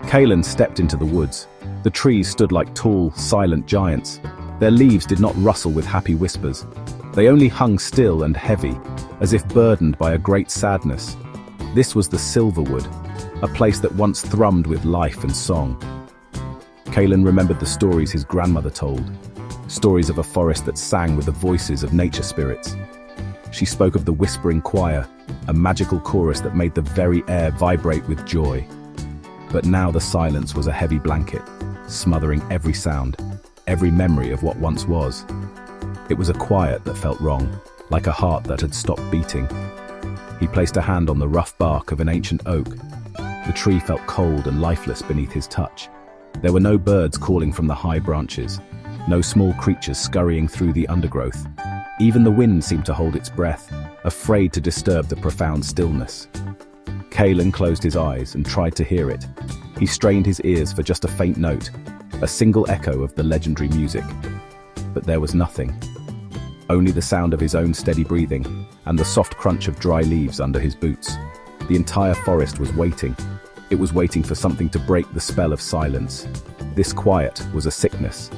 Kaelen stepped into the woods. The trees stood like tall, silent giants. Their leaves did not rustle with happy whispers. They only hung still and heavy, as if burdened by a great sadness. This was the Silverwood, a place that once thrummed with life and song. Kaelen remembered the stories his grandmother told, stories of a forest that sang with the voices of nature spirits. She spoke of the whispering choir, a magical chorus that made the very air vibrate with joy. But now the silence was a heavy blanket, smothering every sound, every memory of what once was. It was a quiet that felt wrong, like a heart that had stopped beating. He placed a hand on the rough bark of an ancient oak. The tree felt cold and lifeless beneath his touch. There were no birds calling from the high branches, no small creatures scurrying through the undergrowth. Even the wind seemed to hold its breath, afraid to disturb the profound stillness. Kaelen closed his eyes and tried to hear it. He strained his ears for just a faint note, a single echo of the legendary music. But there was nothing. Only the sound of his own steady breathing and the soft crunch of dry leaves under his boots. The entire forest was waiting. It was waiting for something to break the spell of silence. This quiet was a sickness.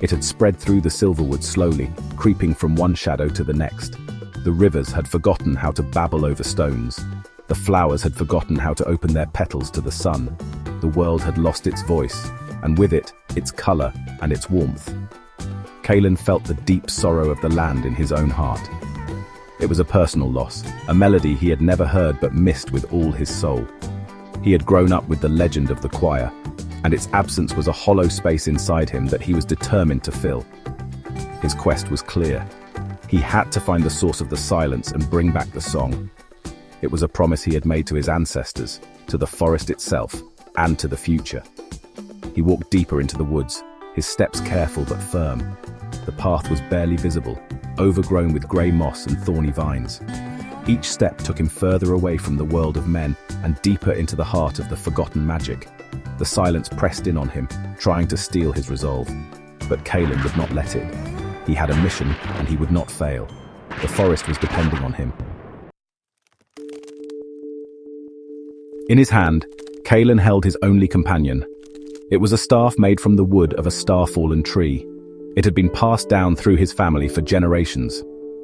It had spread through the Silverwood slowly, creeping from one shadow to the next. The rivers had forgotten how to babble over stones. The flowers had forgotten how to open their petals to the sun. The world had lost its voice, and with it, its color and its warmth. Kaelen felt the deep sorrow of the land in his own heart. It was a personal loss, a melody he had never heard but missed with all his soul. He had grown up with the legend of the choir, and its absence was a hollow space inside him that he was determined to fill. His quest was clear. He had to find the source of the silence and bring back the song. It was a promise he had made to his ancestors, to the forest itself, and to the future. He walked deeper into the woods, his steps careful but firm. The path was barely visible, overgrown with grey moss and thorny vines. Each step took him further away from the world of men and deeper into the heart of the forgotten magic. The silence pressed in on him, trying to steal his resolve. But Kaelen would not let it. He had a mission, and he would not fail. The forest was depending on him. In his hand, Kaelen held his only companion. It was a staff made from the wood of a star-fallen tree. It had been passed down through his family for generations.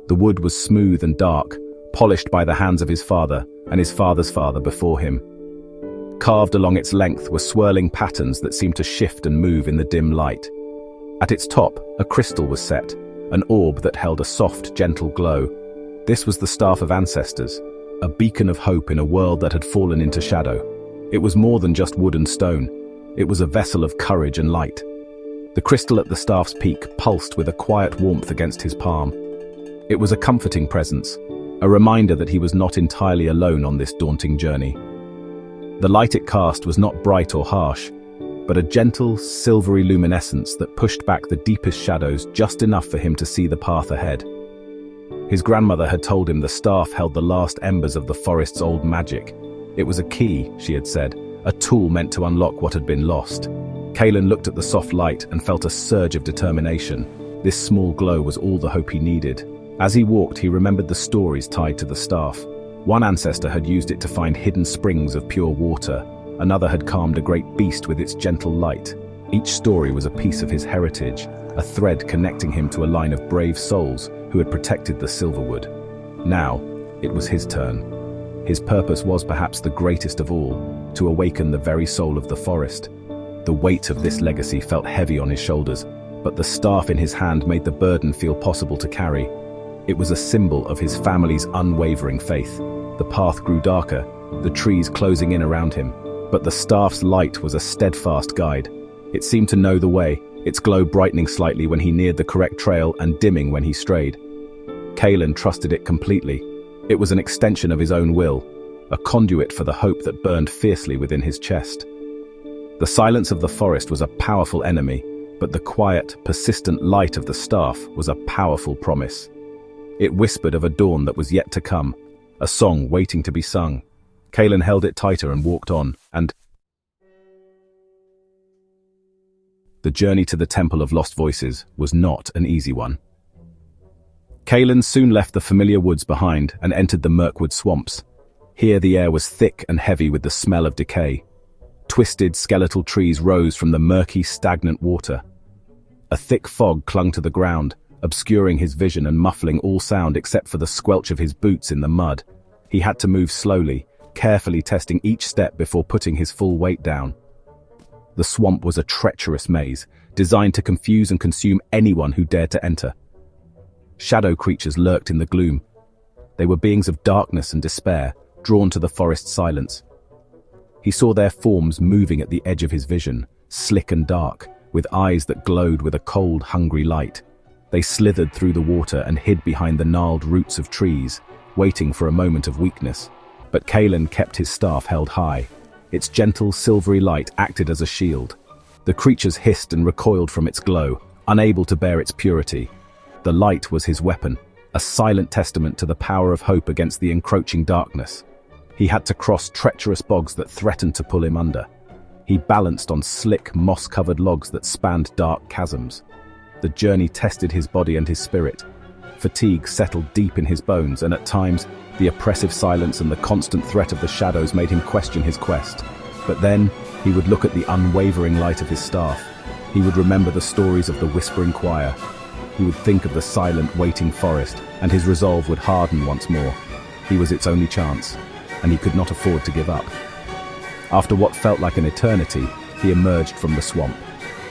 The wood was smooth and dark, polished by the hands of his father and his father's father before him. Carved along its length were swirling patterns that seemed to shift and move in the dim light. At its top, a crystal was set, an orb that held a soft, gentle glow. This was the staff of ancestors, a beacon of hope in a world that had fallen into shadow. It was more than just wood and stone. It was a vessel of courage and light. The crystal at the staff's peak pulsed with a quiet warmth against his palm. It was a comforting presence, a reminder that he was not entirely alone on this daunting journey. The light it cast was not bright or harsh, but a gentle, silvery luminescence that pushed back the deepest shadows just enough for him to see the path ahead. His grandmother had told him the staff held the last embers of the forest's old magic. It was a key, she had said, a tool meant to unlock what had been lost. Kaelen looked at the soft light and felt a surge of determination. This small glow was all the hope he needed. As he walked, he remembered the stories tied to the staff. One ancestor had used it to find hidden springs of pure water. Another had calmed a great beast with its gentle light. Each story was a piece of his heritage, a thread connecting him to a line of brave souls who had protected the Silverwood. Now, it was his turn. His purpose was perhaps the greatest of all, to awaken the very soul of the forest. The weight of this legacy felt heavy on his shoulders, but the staff in his hand made the burden feel possible to carry. It was a symbol of his family's unwavering faith. The path grew darker, the trees closing in around him, but the staff's light was a steadfast guide. It seemed to know the way, its glow brightening slightly when he neared the correct trail and dimming when he strayed. Kaelen trusted it completely. It was an extension of his own will, a conduit for the hope that burned fiercely within his chest. The silence of the forest was a powerful enemy, but the quiet, persistent light of the staff was a powerful promise. It whispered of a dawn that was yet to come, a song waiting to be sung. Kaelen held it tighter and walked on, and the journey to the Temple of Lost Voices was not an easy one. Kaelen soon left the familiar woods behind and entered the Mirkwood swamps. Here the air was thick and heavy with the smell of decay. Twisted, skeletal trees rose from the murky, stagnant water. A thick fog clung to the ground, obscuring his vision and muffling all sound except for the squelch of his boots in the mud. He had to move slowly, carefully testing each step before putting his full weight down. The swamp was a treacherous maze, designed to confuse and consume anyone who dared to enter. Shadow creatures lurked in the gloom. They were beings of darkness and despair, drawn to the forest's silence. He saw their forms moving at the edge of his vision, slick and dark, with eyes that glowed with a cold, hungry light. They slithered through the water and hid behind the gnarled roots of trees, waiting for a moment of weakness. But Kaelen kept his staff held high. Its gentle, silvery light acted as a shield. The creatures hissed and recoiled from its glow, unable to bear its purity. The light was his weapon, a silent testament to the power of hope against the encroaching darkness. He had to cross treacherous bogs that threatened to pull him under. He balanced on slick, moss-covered logs that spanned dark chasms. The journey tested his body and his spirit. Fatigue settled deep in his bones, and at times, the oppressive silence and the constant threat of the shadows made him question his quest. But then, he would look at the unwavering light of his staff. He would remember the stories of the whispering choir. He would think of the silent, waiting forest, and his resolve would harden once more. He was its only chance, and he could not afford to give up. After what felt like an eternity, he emerged from the swamp.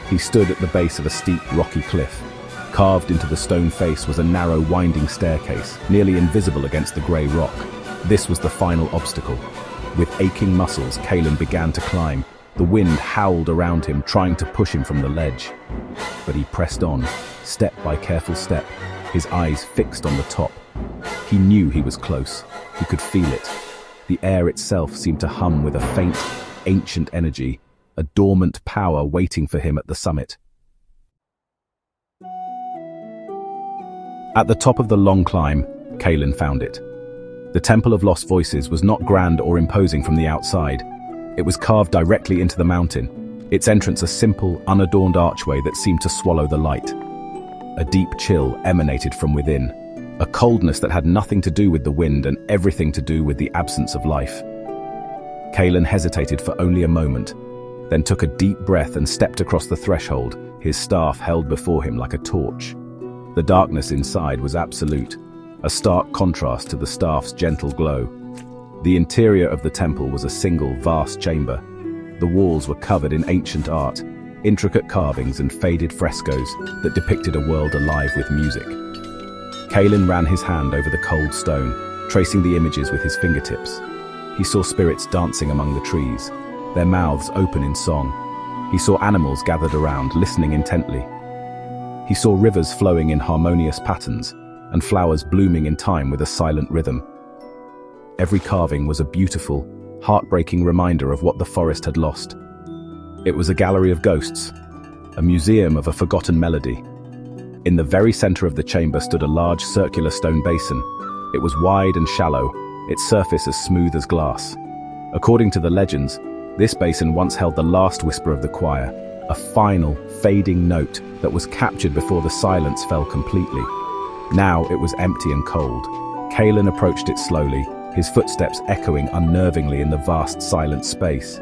He stood at the base of a steep, rocky cliff. Carved into the stone face was a narrow, winding staircase, nearly invisible against the grey rock. This was the final obstacle. With aching muscles, Kaelen began to climb. The wind howled around him, trying to push him from the ledge. But he pressed on, step by careful step, his eyes fixed on the top. He knew he was close. He could feel it. The air itself seemed to hum with a faint, ancient energy, a dormant power waiting for him at the summit. At the top of the long climb, Kaelen found it. The Temple of Lost Voices was not grand or imposing from the outside. It was carved directly into the mountain, its entrance a simple, unadorned archway that seemed to swallow the light. A deep chill emanated from within, a coldness that had nothing to do with the wind and everything to do with the absence of life. Kaelen hesitated for only a moment, then took a deep breath and stepped across the threshold, his staff held before him like a torch. The darkness inside was absolute, a stark contrast to the staff's gentle glow. The interior of the temple was a single, vast chamber. The walls were covered in ancient art, intricate carvings and faded frescoes that depicted a world alive with music. Kaelen ran his hand over the cold stone, tracing the images with his fingertips. He saw spirits dancing among the trees, their mouths open in song. He saw animals gathered around, listening intently. He saw rivers flowing in harmonious patterns, and flowers blooming in time with a silent rhythm. Every carving was a beautiful, heartbreaking reminder of what the forest had lost. It was a gallery of ghosts, a museum of a forgotten melody. In the very center of the chamber stood a large circular stone basin. It was wide and shallow, its surface as smooth as glass. According to the legends, this basin once held the last whisper of the choir, a final, fading note that was captured before the silence fell completely. Now it was empty and cold. Kaelen approached it slowly, his footsteps echoing unnervingly in the vast, silent space.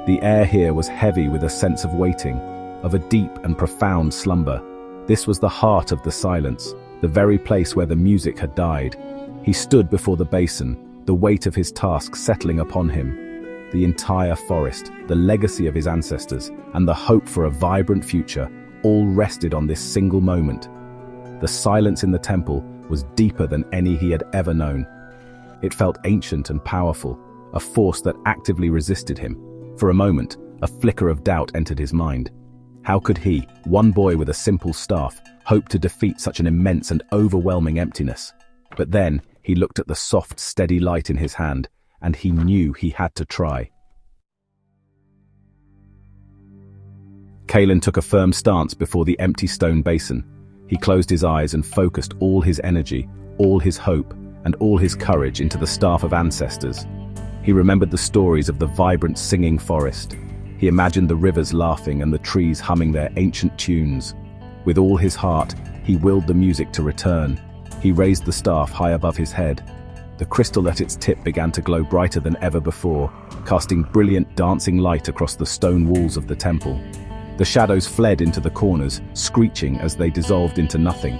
The air here was heavy with a sense of waiting, of a deep and profound slumber. This was the heart of the silence, the very place where the music had died. He stood before the basin, the weight of his task settling upon him. The entire forest, the legacy of his ancestors, and the hope for a vibrant future, all rested on this single moment. The silence in the temple was deeper than any he had ever known. It felt ancient and powerful, a force that actively resisted him. For a moment, a flicker of doubt entered his mind. How could he, one boy with a simple staff, hope to defeat such an immense and overwhelming emptiness? But then, he looked at the soft, steady light in his hand, and he knew he had to try. Kaelen took a firm stance before the empty stone basin. He closed his eyes and focused all his energy, all his hope, and all his courage into the staff of ancestors. He remembered the stories of the vibrant singing forest. He imagined the rivers laughing and the trees humming their ancient tunes. With all his heart, he willed the music to return. He raised the staff high above his head. The crystal at its tip began to glow brighter than ever before, casting brilliant dancing light across the stone walls of the temple. The shadows fled into the corners, screeching as they dissolved into nothing.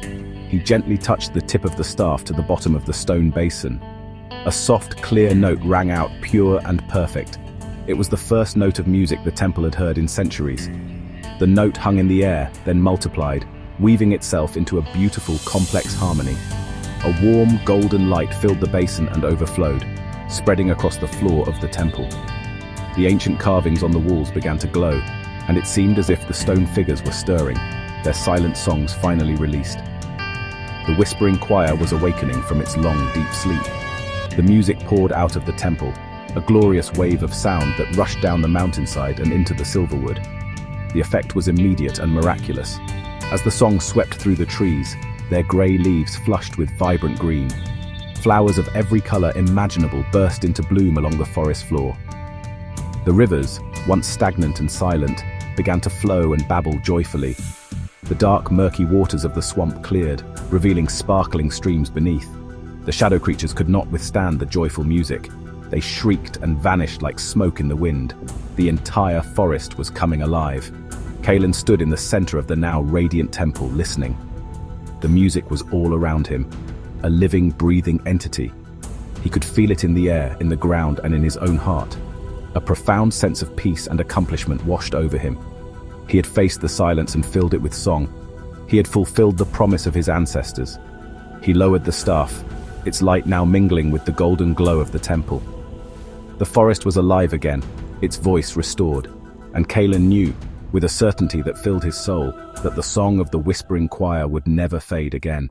He gently touched the tip of the staff to the bottom of the stone basin. A soft, clear note rang out, pure and perfect. It was the first note of music the temple had heard in centuries. The note hung in the air, then multiplied, weaving itself into a beautiful, complex harmony. A warm, golden light filled the basin and overflowed, spreading across the floor of the temple. The ancient carvings on the walls began to glow, and it seemed as if the stone figures were stirring, their silent songs finally released. The whispering choir was awakening from its long, deep sleep. The music poured out of the temple, a glorious wave of sound that rushed down the mountainside and into the silverwood. The effect was immediate and miraculous. As the song swept through the trees, their grey leaves flushed with vibrant green. Flowers of every colour imaginable burst into bloom along the forest floor. The rivers, once stagnant and silent, began to flow and babble joyfully. The dark, murky waters of the swamp cleared, revealing sparkling streams beneath. The shadow creatures could not withstand the joyful music. They shrieked and vanished like smoke in the wind. The entire forest was coming alive. Kaelen stood in the center of the now radiant temple, listening. The music was all around him, a living, breathing entity. He could feel it in the air, in the ground, and in his own heart. A profound sense of peace and accomplishment washed over him. He had faced the silence and filled it with song. He had fulfilled the promise of his ancestors. He lowered the staff, its light now mingling with the golden glow of the temple. The forest was alive again, its voice restored, and Kaelen knew, with a certainty that filled his soul, that the song of the whispering choir would never fade again.